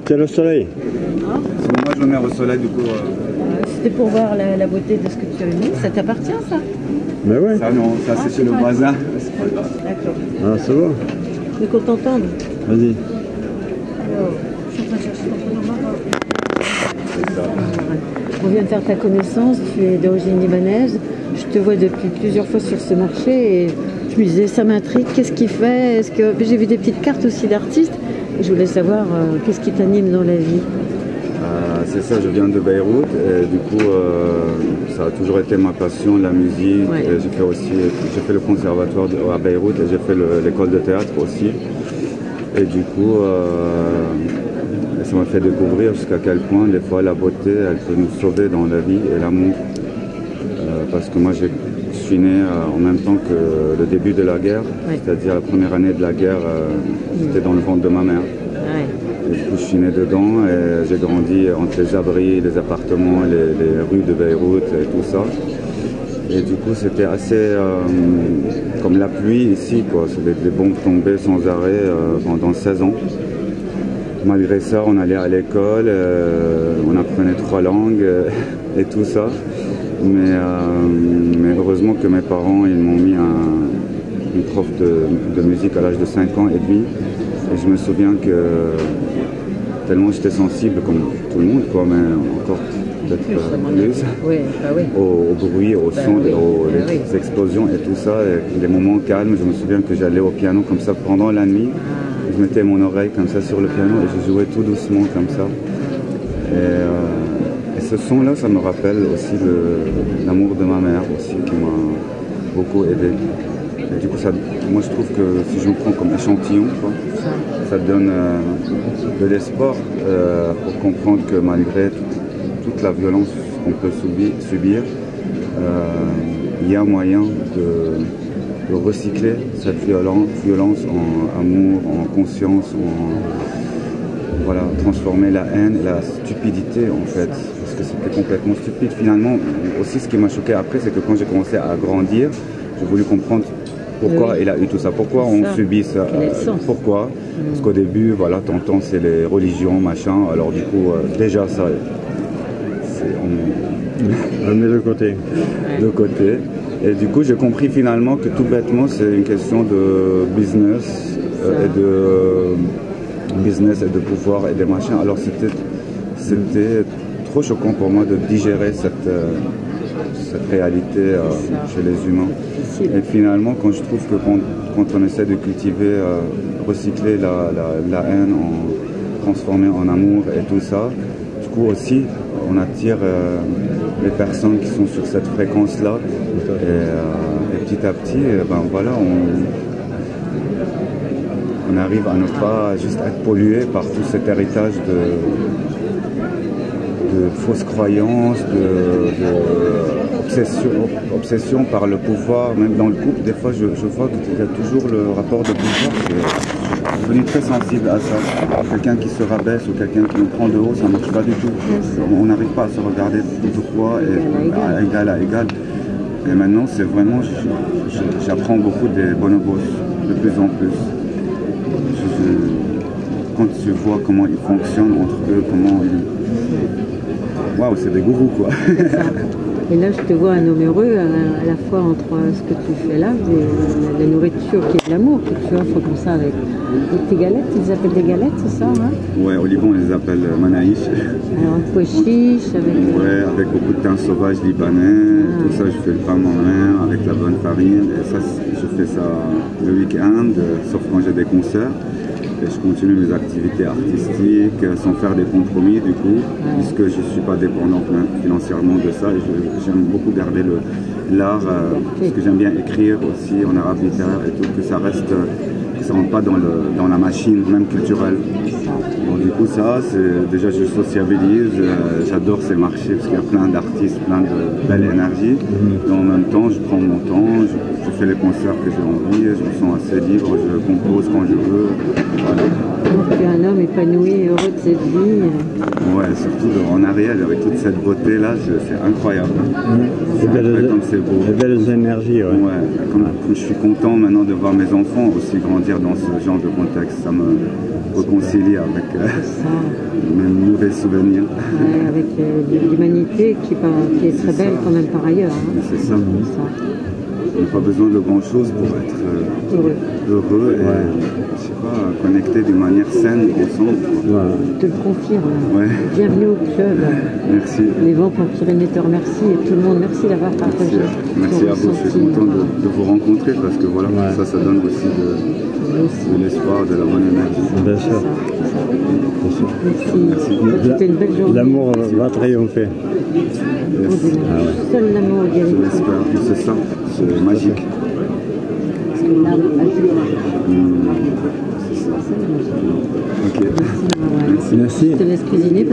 C'est le soleil. Moi je me mets au soleil du coup. C'était pour voir la beauté de ce que tu as mis. Ça t'appartient ça? Mais ouais. Ça non, ça c'est chez le voisin. C'est pas grave. D'accord. Ah, ça va. Mais qu'on t'entende. Vas-y. Alors, je suis en train de chercher ton prénom marrant. C'est ça. On vient de faire ta connaissance, tu es d'origine libanaise. Je te vois depuis plusieurs fois sur ce marché et je me disais ça m'intrigue, qu'est-ce qu'il fait? Est-ce que j'ai vu des petites cartes aussi d'artistes et je voulais savoir qu'est-ce qui t'anime dans la vie? C'est ça, je viens de Beyrouth et du coup ça a toujours été ma passion, la musique. Ouais. J'ai fait le conservatoire à Beyrouth et j'ai fait l'école de théâtre aussi. Et du coup ça m'a fait découvrir jusqu'à quel point des fois la beauté elle peut nous sauver dans la vie et l'amour. Parce que moi je suis né en même temps que le début de la guerre, ouais. C'est-à-dire la première année de la guerre, c'était dans le ventre de ma mère. Ouais. Et du coup je suis né dedans et j'ai grandi entre les abris, les appartements, les rues de Beyrouth et tout ça. Et du coup c'était assez comme la pluie ici, quoi. Des bombes tombaient sans arrêt pendant 16 ans. Malgré ça on allait à l'école, on apprenait 3 langues et tout ça. Mais heureusement que mes parents ils m'ont mis une prof de musique à l'âge de 5 ans et demi. Et je me souviens que tellement j'étais sensible comme tout le monde, quoi, mais encore peut-être plus, oui, bah oui. Au bruit, au son, aux explosions et tout ça, et les moments calmes. Je me souviens que j'allais au piano comme ça pendant la nuit. Je mettais mon oreille comme ça sur le piano et je jouais tout doucement comme ça. Et ce son-là, ça me rappelle aussi l'amour de ma mère aussi, qui m'a beaucoup aidé. Et du coup, moi je trouve que si je me prends comme échantillon, quoi, ça donne de l'espoir pour comprendre que malgré toute la violence qu'on peut subir, il y a moyen de recycler cette violence en amour, en conscience, voilà, transformer la haine et la stupidité en fait, parce que c'était complètement stupide. Finalement, aussi ce qui m'a choqué après, c'est que quand j'ai commencé à grandir, j'ai voulu comprendre pourquoi il a eu tout ça, pourquoi on subit ça, pourquoi. Parce qu'au début, voilà, t'entends c'est les religions, machin, alors du coup, déjà ça, on met de côté. De côté. Et du coup, j'ai compris finalement que tout bêtement, c'est une question de business et de pouvoir et des machins. Alors c'était trop choquant pour moi de digérer cette réalité chez les humains. Et finalement, quand je trouve que quand on essaie de cultiver, recycler la haine, transformer en amour et tout ça, du coup aussi, on attire les personnes qui sont sur cette fréquence-là. Et petit à petit, ben voilà, on arrive à ne pas juste être pollué par tout cet héritage de fausses croyances, obsession par le pouvoir. Même dans le couple, des fois, je vois qu'il y a toujours le rapport de pouvoir. Je suis devenu très sensible à ça. Quelqu'un qui se rabaisse ou quelqu'un qui nous prend de haut, ça ne marche pas du tout. On n'arrive pas à se regarder de poids et égal à égal. Et maintenant, c'est vraiment, j'apprends beaucoup des bonobos, de plus en plus. Quand tu vois comment ils fonctionnent entre eux, comment ils... Waouh, c'est des gourous, quoi. Et là, je te vois un homme heureux à la fois entre ce que tu fais là, la nourriture qui est de l'amour, que tu offres comme ça avec tes galettes. Ils appellent des galettes, c'est ça, hein? Ouais, au Liban, ils les appellent manaïch. Alors, un pois chiche avec... Ouais, avec beaucoup de thym sauvage libanais. Tout ça, je fais le pain moi-même avec la bonne farine. Et ça, je fais ça le week-end, sauf quand j'ai des concerts. Et je continue mes activités artistiques sans faire des compromis du coup, puisque je ne suis pas dépendant financièrement de ça. Et j'aime beaucoup garder l'art, parce que j'aime bien écrire aussi en arabe littéraire et tout, que ça reste, que ça ne rentre pas dans la machine, même culturelle. Donc du coup ça, déjà je sociabilise, j'adore ces marchés parce qu'il y a plein d'artistes, plein de belle énergie. Et en même temps, je prends mon temps, je fais les concerts que j'ai envie, je me sens assez libre, je compose quand je veux. Voilà. Donc tu es un homme épanoui, heureux de cette vie. Ouais, surtout en Ariel, avec toute cette beauté-là, c'est incroyable. Des belles, Comme c'est beau. des belles énergies, ouais. Ouais, comme je suis content maintenant de voir mes enfants aussi grandir dans ce genre de contexte, ça me réconcilie avec Ça, mes mauvais souvenirs. ouais, avec l'humanité qui est très belle quand même par ailleurs. Hein. C'est ça. Ça, On n'a pas besoin de grand-chose pour être heureux. heureux et, je sais pas, connecté d'une manière saine ensemble. Voilà. Je te le confirme. Ouais. Bienvenue au club. Merci. Les vents pour Pyrénées te remercient et tout le monde. Merci d'avoir partagé. Merci à vous, je suis content de vous rencontrer parce que voilà, Ouais. ça donne aussi de l'espoir, de la bonne énergie. Bien sûr. Merci. C'était une belle journée. L'amour va triompher. Yes. Ah ouais. Seul l'amour Je guérit. l'espère, c'est ça, c'est magique. Parce que l'âme agit. C'est ça. Ok. Merci. Merci. Je te laisse cuisiner.